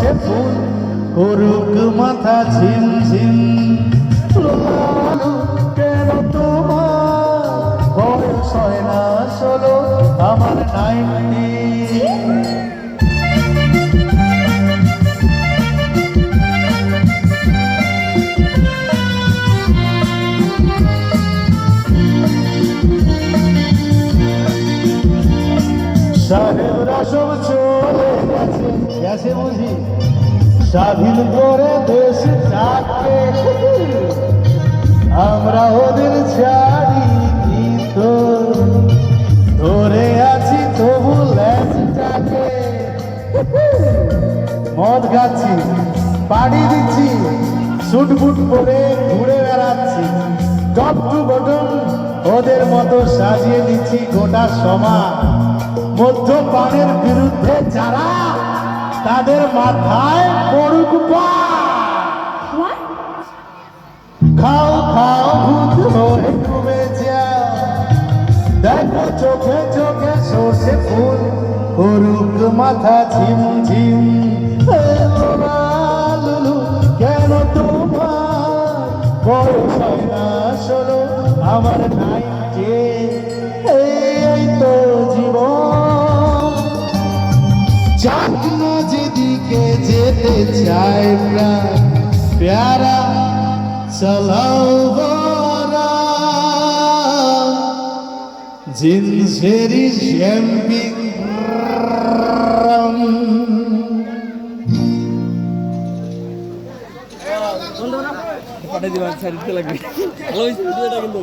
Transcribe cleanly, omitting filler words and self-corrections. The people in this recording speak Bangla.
সর্ষে ফুল করুক মাথা ঝিম ঝিম। লালু কেন তোমার বয়স হয় না 16, আমার 90। সাহেবরা সব চলে গেছে বুঝি, স্বাধীন করে দেশ যাকে আমরা ওদের ছাড়িনি তো, ধরে আছি তবু ল্যাজটাকে। মদ খাচ্ছি, পাড়ি দিচ্ছি, সুট বুট পরে ঘুরে বেড়াচ্ছি, টপ টু বটন ওদের মতো সাজিয়ে দিচ্ছি গোটা সমাজ। মদ্যপানের বিরুদ্ধে যারা, তাদের মাথায় পড়ুক বাজ। খাও খাও ভূত হয়ে ডুবে যাও, দেখো চোখে চোখে সর্ষে ফুল করুক মাথা ঝিম ঝিম। লালু কেন তোমার বয়স হয় না 16, আমার 90। এই তো জীবন, যাক না যেদিকে যেতে চায় প্রাণ, প্যারা চালাও বরা, জিন্সেরি শ্যাম্পিং। পাঠাই দিবেন, লাগবে ভালো হয়েছে কিন্তু।